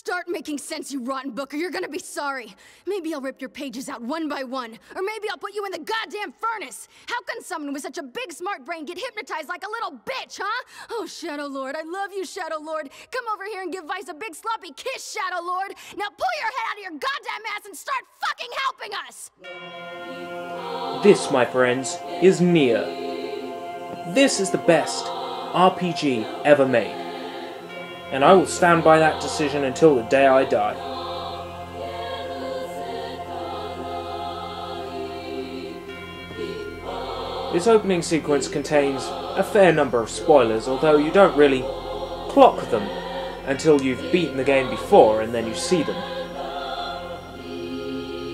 Start making sense, you rotten book, or you're gonna be sorry. Maybe I'll rip your pages out one by one, or maybe I'll put you in the goddamn furnace. How can someone with such a big smart brain get hypnotized like a little bitch, huh? Oh, Shadow Lord, I love you, Shadow Lord. Come over here and give Vice a big sloppy kiss, Shadow Lord. Now pull your head out of your goddamn ass and start fucking helping us! This, my friends, is NiER. This is the best RPG ever made. And I will stand by that decision until the day I die. This opening sequence contains a fair number of spoilers, although you don't really clock them until you've beaten the game before and then you see them.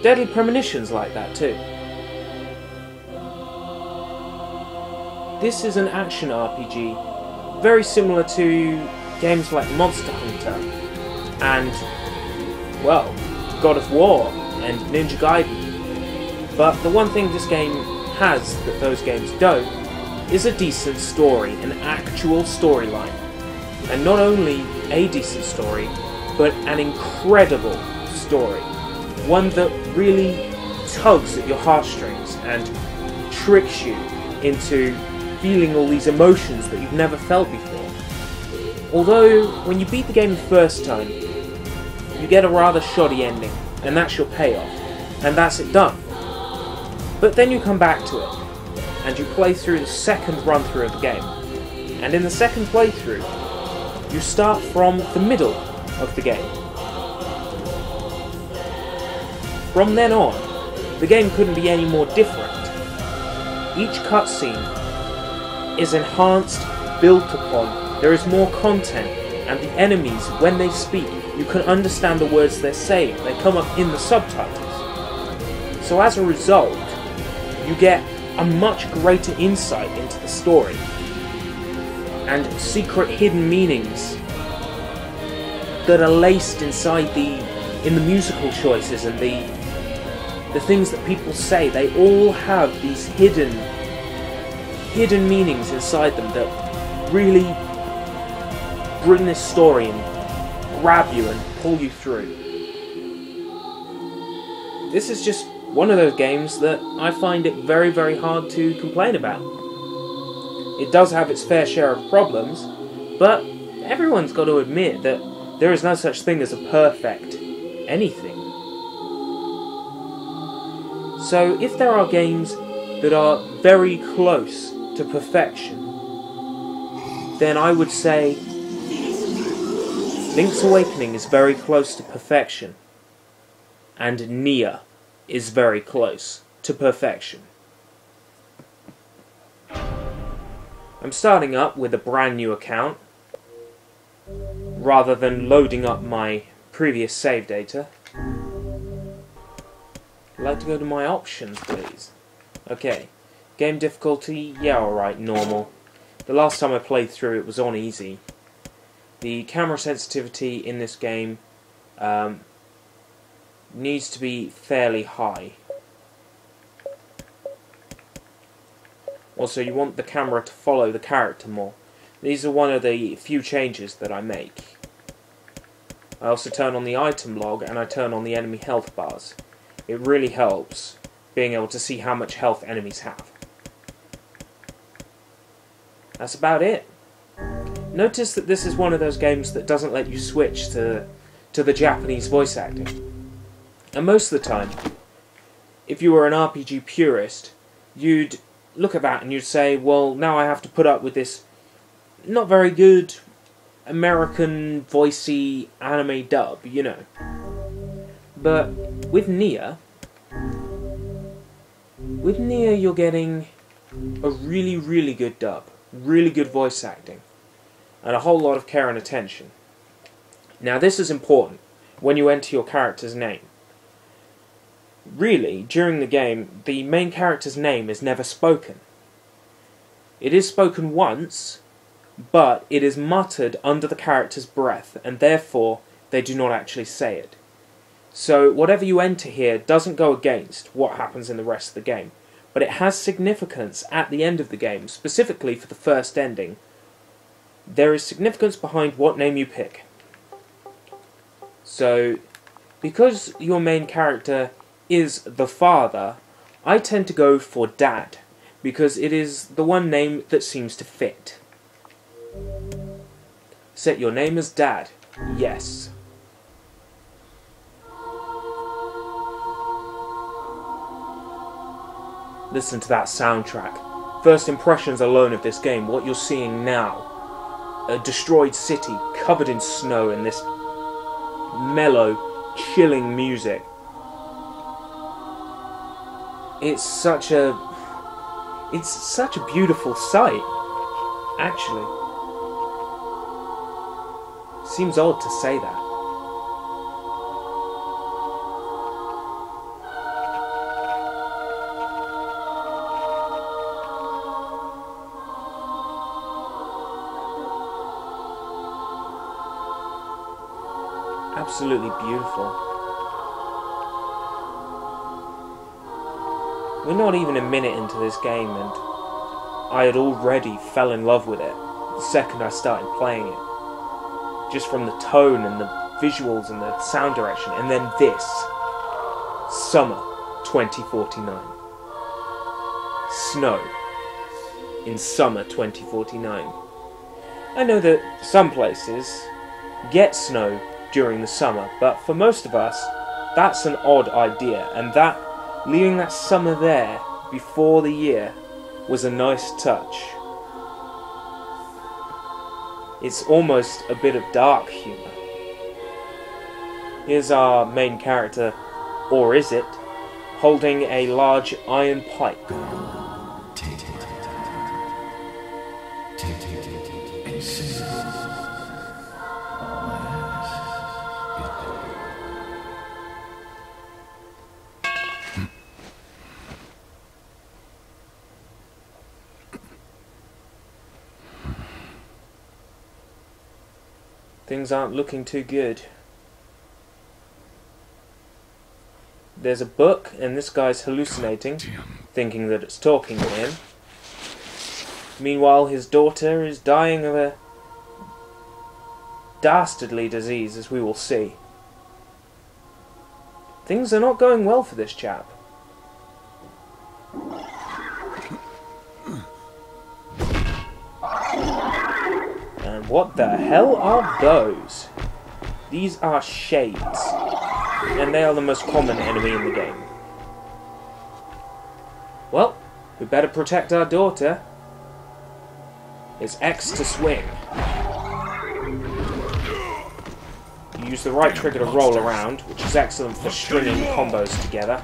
Deadly Premonition's like that too. This is an action RPG, very similar to games like Monster Hunter and, well, God of War and Ninja Gaiden. But the one thing this game has that those games don't is a decent story, an actual storyline. And not only a decent story, but an incredible story. One that really tugs at your heartstrings and tricks you into feeling all these emotions that you've never felt before. Although, when you beat the game the first time, you get a rather shoddy ending, and that's your payoff, and that's it done. But then you come back to it, and you play through the second run-through of the game. And in the second playthrough, you start from the middle of the game. From then on, the game couldn't be any more different. Each cutscene is enhanced, built upon. There is more content, and the enemies, when they speak, you can understand the words they're saying. They come up in the subtitles. So as a result, you get a much greater insight into the story, and secret hidden meanings that are laced inside in the musical choices and the things that people say. They all have these hidden meanings inside them that really bring this story and grab you and pull you through. This is just one of those games that I find it very, very hard to complain about. It does have its fair share of problems, but everyone's got to admit that there is no such thing as a perfect anything. So if there are games that are very close to perfection, then I would say Link's Awakening is very close to perfection, and NiER is very close to perfection. I'm starting up with a brand new account, rather than loading up my previous save data. I'd like to go to my options, please. Okay, game difficulty, yeah, alright, normal. The last time I played through it was on easy. The camera sensitivity in this game needs to be fairly high. Also, you want the camera to follow the character more. These are one of the few changes that I make. I also turn on the item log and I turn on the enemy health bars. It really helps being able to see how much health enemies have. That's about it. Notice that this is one of those games that doesn't let you switch to the Japanese voice acting. And most of the time, if you were an RPG purist, you'd look at that and you'd say, well, now I have to put up with this not very good American voicey anime dub, you know. But with NiER you're getting a really, really good dub, really good voice acting, and a whole lot of care and attention. Now this is important when you enter your character's name. Really, during the game, the main character's name is never spoken. It is spoken once, but it is muttered under the character's breath, and therefore they do not actually say it. So whatever you enter here doesn't go against what happens in the rest of the game, but it has significance at the end of the game, specifically for the first ending. There is significance behind what name you pick. So, because your main character is the father, I tend to go for Dad, because it is the one name that seems to fit. Set your name as Dad. Yes. Listen to that soundtrack. First impressions alone of this game, what you're seeing now. A destroyed city covered in snow and this mellow, chilling music. It's such a beautiful sight, actually. Seems odd to say that. Absolutely beautiful. We're not even a minute into this game and I had already fell in love with it the second I started playing it. Just from the tone and the visuals and the sound direction. And then this. Summer 2049. Snow. In summer 2049. I know that some places get snow during the summer, but for most of us, that's an odd idea, and that, leaving that summer there before the year, was a nice touch. It's almost a bit of dark humour. Here's our main character, or is it, holding a large iron pipe. Things aren't looking too good. There's a book, and this guy's hallucinating, thinking that it's talking to him. Meanwhile, his daughter is dying of a dastardly disease, as we will see. Things are not going well for this chap. And what the hell are those? These are shades. And they are the most common enemy in the game. Well, we better protect our daughter. It's X to swing. You use the right trigger to roll around, which is excellent for stringing combos together.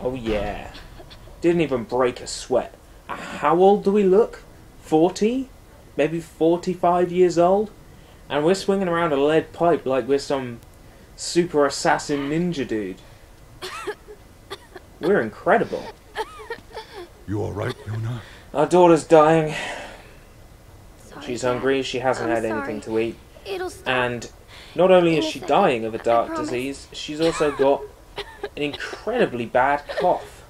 Oh yeah. Didn't even break a sweat. How old do we look? 40? Maybe 45 years old? And we're swinging around a lead pipe like we're some super assassin ninja dude. We're incredible. You alright, Yona? Our daughter's dying. Sorry, She's Dad. hungry, she hasn't I'm had anything to sorry. eat. It'll stop. And not only is In a she second. dying of a I dark promise. disease, she's also got an incredibly bad cough.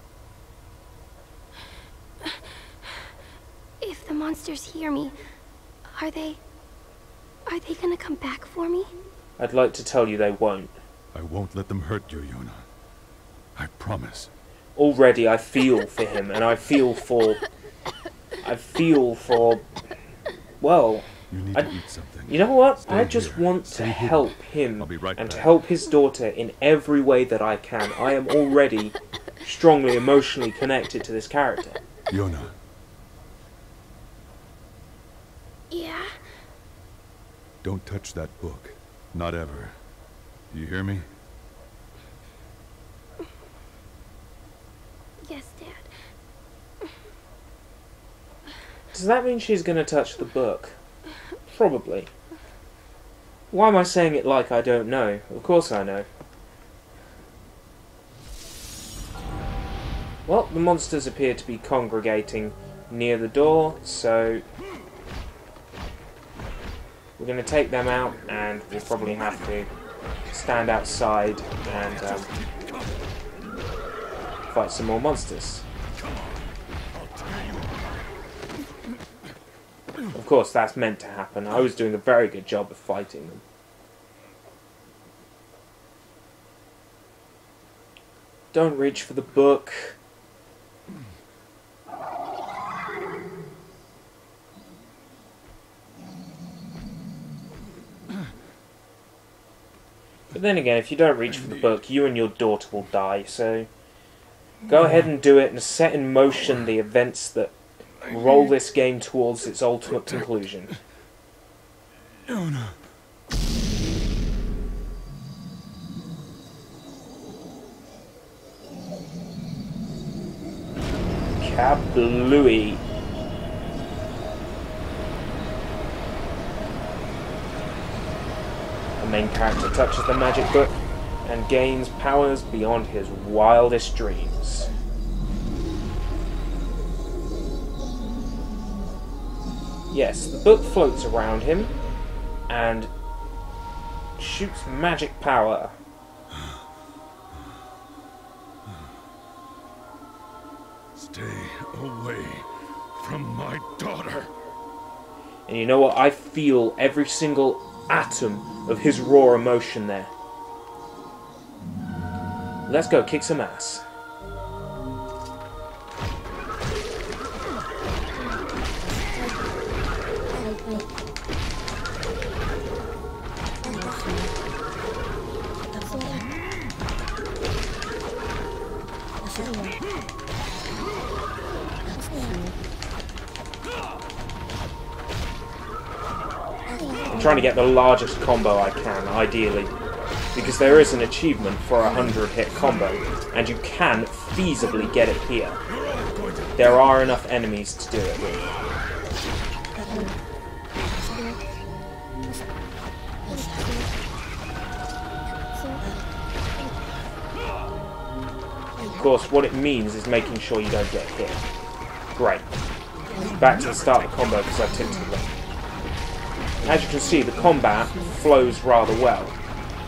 If the monsters hear me, are they gonna come back for me? I'd like to tell you they won't. I won't let them hurt you, Yona. I promise. Already I feel for him, and I feel for, well, You need to eat something. you know what? Stay I just here. want to Stay hidden. help him I'll be right and to back. help his daughter in every way that I can. I am already strongly emotionally connected to this character. Yona, Yeah. don't touch that book. Not ever. You hear me? Yes, Dad. Does that mean she's going to touch the book? Probably. Why am I saying it like I don't know? Of course I know. Well, the monsters appear to be congregating near the door, so we're going to take them out, and we'll probably have to stand outside and fight some more monsters. Of course, that's meant to happen. I was doing a very good job of fighting them. Don't reach for the book. But then again, if you don't reach for the book, you and your daughter will die, so go ahead and do it and set in motion the events that roll this game towards its ultimate conclusion. Kablooey. The main character touches the magic book and gains powers beyond his wildest dreams. Yes, the book floats around him and shoots magic power. Stay away from my daughter. And you know what? I feel every single atom of his raw emotion there. Let's go kick some ass. I'm trying to get the largest combo I can, ideally, because there is an achievement for a 100-hit combo, and you can feasibly get it here. There are enough enemies to do it with. Of course, what it means is making sure you don't get hit. Great. Back to the start of the combo because I tipped it wrong. As you can see, the combat flows rather well.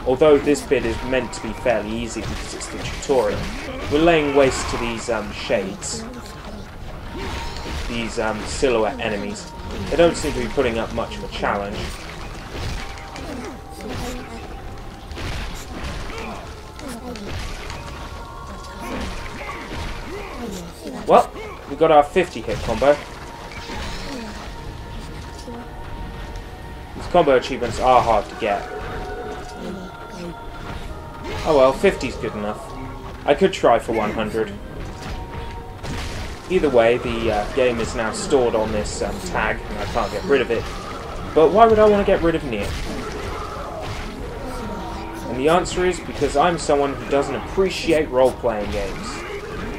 Although this bit is meant to be fairly easy because it's the tutorial, we're laying waste to these shades. These silhouette enemies. They don't seem to be putting up much of a challenge. Well, we got our 50-hit combo. These combo achievements are hard to get. Oh well, 50's good enough. I could try for 100. Either way, the game is now stored on this tag, and I can't get rid of it. But why would I want to get rid of NiER? And the answer is because I'm someone who doesn't appreciate role-playing games.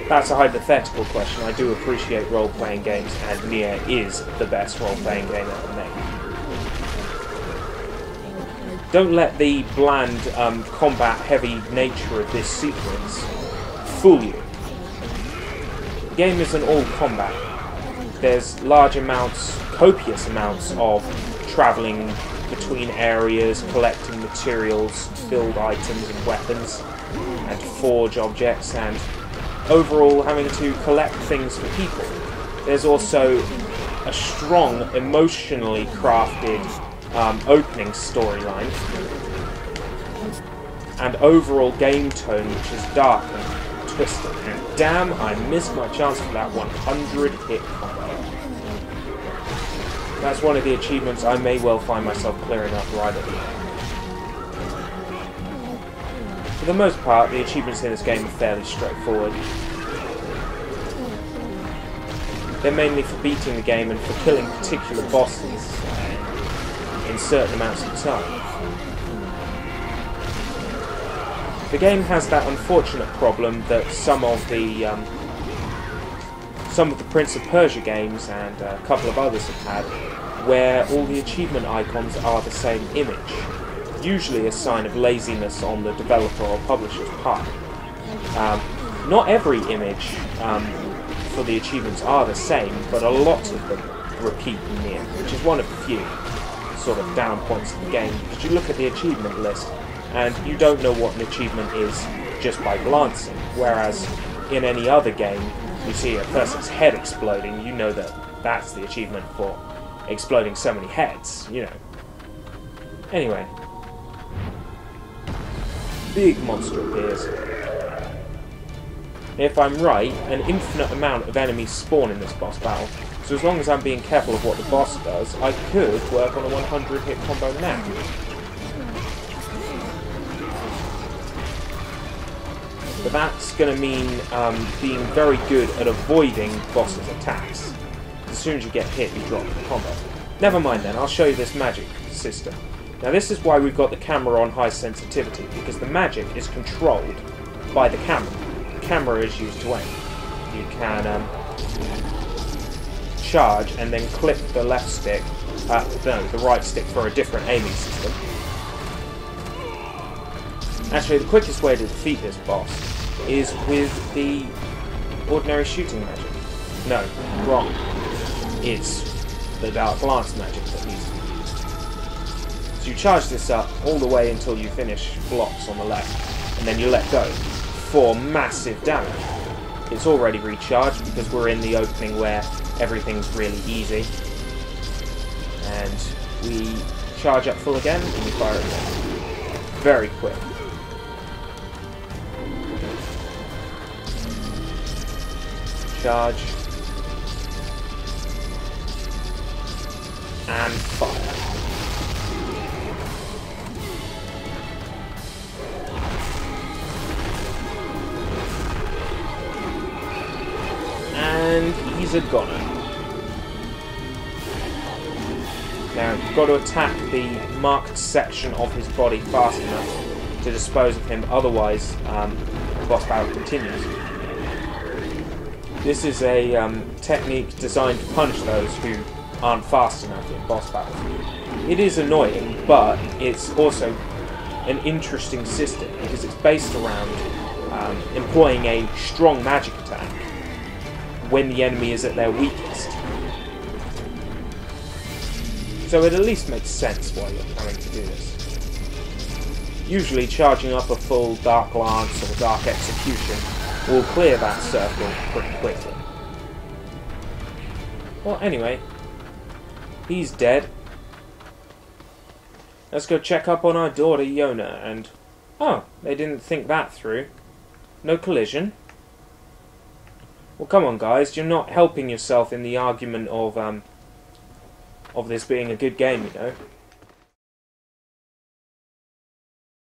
That's a hypothetical question. I do appreciate role-playing games, and NiER is the best role-playing game ever made. Don't let the bland, combat-heavy nature of this sequence fool you. The game isn't all combat. There's large amounts, copious amounts of travelling between areas, collecting materials, build items and weapons, and forge objects, and overall having to collect things for people. There's also a strong, emotionally crafted opening storyline, and overall game tone which is dark and twisted. And damn, I missed my chance for that 100-hit combo. That's one of the achievements I may well find myself clearing up right at the end. For the most part, the achievements in this game are fairly straightforward. They're mainly for beating the game and for killing particular bosses in certain amounts of time. The game has that unfortunate problem that some of the Prince of Persia games and a couple of others have had, where all the achievement icons are the same image, usually a sign of laziness on the developer or publisher's part. Not every image for the achievements are the same, but a lot of them repeat in NiER, which is one of the few sort of down points of the game, because you look at the achievement list and you don't know what an achievement is just by glancing, whereas in any other game you see a person's head exploding, you know that that's the achievement for exploding so many heads, you know. Anyway. Big monster appears. If I'm right, an infinite amount of enemies spawn in this boss battle, so as long as I'm being careful of what the boss does, I could work on a 100 hit combo now. But that's going to mean being very good at avoiding bosses' attacks. As soon as you get hit, you drop the combo. Never mind then, I'll show you this magic system. Now this is why we've got the camera on high sensitivity, because the magic is controlled by the camera. The camera is used to aim. You can charge and then click the left stick, the right stick for a different aiming system. Actually, the quickest way to defeat this boss is with the ordinary shooting magic. No, wrong. It's the Dark Lance magic that needs to be used. So you charge this up all the way until you finish blocks on the left, and then you let go for massive damage. It's already recharged because we're in the opening where everything's really easy. And we charge up full again, and we fire again. Very quick. Charge. And fire. And he's a goner. Now, you've got to attack the marked section of his body fast enough to dispose of him, otherwise the boss battle continues. This is a technique designed to punish those who aren't fast enough in boss battles. It is annoying, but it's also an interesting system because it's based around employing a strong magic attack when the enemy is at their weakest. So it at least makes sense why you're planning to do this. Usually charging up a full Dark Lance or Dark Execution will clear that circle pretty quickly. Well, anyway, he's dead. Let's go check up on our daughter Yona, and oh, they didn't think that through. No collision. Well, come on, guys, you're not helping yourself in the argument of this being a good game, you know.